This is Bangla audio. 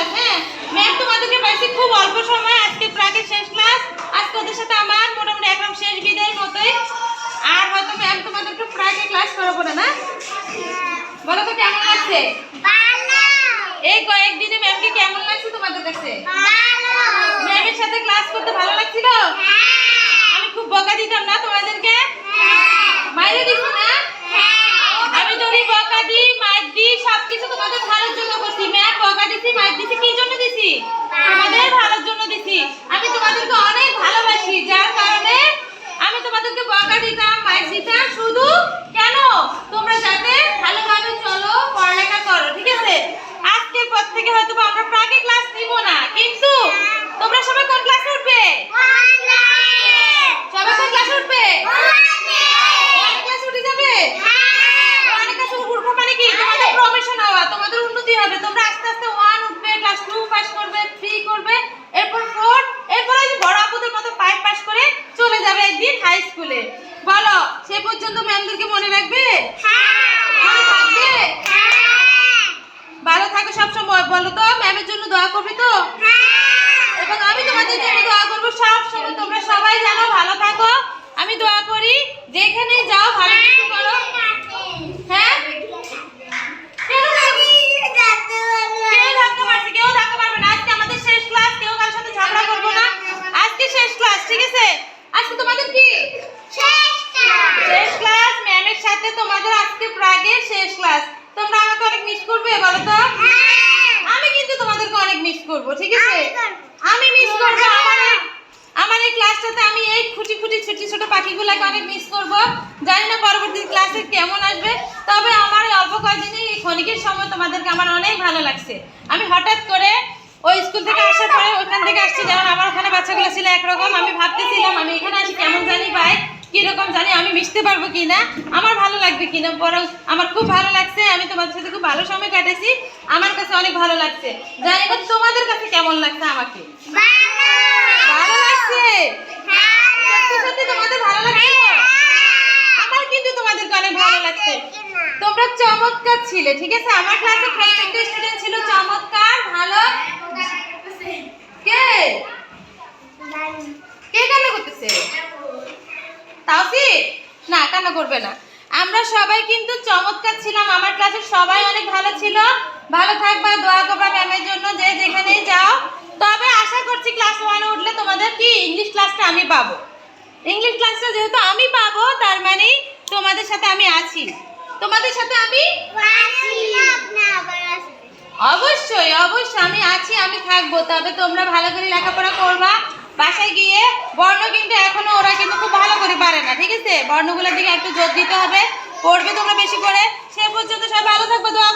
ক্লাস। হ্যাঁ, ম্যাম তোমাদেরকে পাইছি খুব অল্প সময়, আজকে প্রাকের শেষ ক্লাস। আজকে ওদের সাথে আমার মোটামুটি একদম শেষ বিদায়ের মতোই। আর হয়তো ম্যাম তোমাদেরকে প্রাকে ক্লাস করাবো না, না? বলো তো কেমন লাগছে? এই কয়েকদিনে ম্যামকে কেমন লাগছে তোমাদের কাছে? ম্যামের সাথে ক্লাস করতে ভালো লাগছিল? আমি খুব বকা দিতাম না তোমাদেরকে? মাইরে দিছি না? আমি যদি বকা দিই, মাইর দিই, সবকিছু তোমাদের ভালোর জন্য করছি। ম্যাম বকা দিছি, মাইর দিছি, কি জন্য দিছি? তোমাদের ভালোর জন্য দিছি। আমি তোমাদেরকে অনেক ভালোবাসি, যার কারণে আমি তোমাদেরকে বকা দিতাম, মাইর দিতাম, শুধু কেন? তোমরা যাতে ভালোভাবে চলো, পড়ালেখা করো, ঠিক আছে? আজকের পর থেকে হয়তো আমরা প্রাকে ক্লাস নিব না, কিন্তু তোমরা সবাই কোন ক্লাসে উঠবে? সবাই কোন ক্লাসে উঠবে? কোন ক্লাসে উঠে যাবে? অনেক ক্লাসে উঠবো মানে কি? তোমাদের প্রমোশন হওয়া, তোমাদের উন্নতি হবে। তোমরা আস্তে আস্তে 1 উঠবে, ক্লাস 2 পাস করবে, 3 করবে, এরপর 4, এরপর ওই যে বড় আপুদের মতো 5 পাস করে চলে যাবে একদিন হাই স্কুলে। বলো, সে পর্যন্ত ম্যামদেরকে মনে রাখবে? মনে থাকবে? ভালো থাকো সব সময়। বলো তো, ম্যামের জন্য দোয়া করবে তো? এবং আমি তোমাদের জন্য দোয়া করব সব সময়। তোমরা সবাই জানো ভালো থাকো। আমি দোয়া করি যেখানেই যাও ভালো কিছু করো। হ্যাঁ, কেউ ধাক্কা মারছে? কেউ ধাক্কা মারবে না। আজকে আমাদের শেষ ক্লাস, কেউ কারোর সাথে ঝগড়া করবো না। আজকে শেষ ক্লাস, ঠিক আছে? আজকে তোমাদের কি শেষ ক্লাস? ম্যামের সাথে তোমাদের আজকে প্রাগের শেষ ক্লাস। তোমরা আমাকে অনেক মিস করবে, বলো তো? আমি কিন্তু তোমাদেরকে অনেক মিস করব, ঠিক আছে? আমি মিস করব আমার এই ক্লাসটাতে। আমি এই খুঁটি খুঁটি ছোট ছোট পাখিগুলোকে অনেক মিস করব। জানি না পরবর্তী ক্লাসে কেমন আসবে, তবে আমার এই অল্প কয়েকদিনই এই ক্ষণিকের সময় তোমাদেরকে আমার অনেক ভালো লাগছে। আমি হঠাৎ করে ওই স্কুল থেকে আসার পরে ওখান থেকে আসছি, যেমন আমার ওখানে বাচ্চাগুলো ছিল একরকম। আমি ভাবতেছিলাম আমি এখানে আসি কেমন জানি পাই, কিরকম জানি আমি মিশতে পারবো কিনা, আমার ভালো লাগবে কিনা। বরং আমার খুব ভালো লাগছে। আমি তোমাদের সাথে খুব ভালো সময় কাটাইছি, আমার কাছে অনেক ভালো লাগছে। জানি না তোমাদের কাছে কেমন লাগছে? আমাকে ভালো লাগছে। সত্যি সত্যি তোমাদের ভালো লাগছে? আমার কিন্তু তোমাদেরকে অনেক ভালো লাগছে। তোমরা চমৎকার ছিলে, ঠিক আছে? আমার ক্লাসে প্রত্যেকটা স্টুডেন্ট ছিল চমৎকার, ভালো। কে কে কান্না করতেছে? তাওসিফ? না, কান্না করবে না। আমরা সবাই কিন্তু চমৎকার ছিলাম। আমার ক্লাসে সবাই অনেক ভালো ছিল। ভালো থাকবা, দোয়া করবা ম্যামের জন্য যে যেখানেই যাও। তবে আশা করছি ক্লাস 1 উঠলে তোমাদের কি ইংলিশ ক্লাসটা আমি পাবো। ইংলিশ ক্লাসটা যেহেতু আমি পাবো, তার মানে তোমাদের সাথে আমি আছি। তোমাদের সাথে আমি অবশ্যই অবশ্যই আমি আছি, আমি থাকবো। তবে তোমরা ভালো করে লেখাপড়া করবা। বাসায় গিয়ে বর্ণ কিন্তু এখনো ওরা কিন্তু খুব ভালো করে পারে না, ঠিক আছে? বর্ণগুলোর দিকে একটু জোর দিতে হবে। পড়বে তোমরা বেশি করে। সে পর্যন্ত সবাই ভালো থাকবে, দোয়া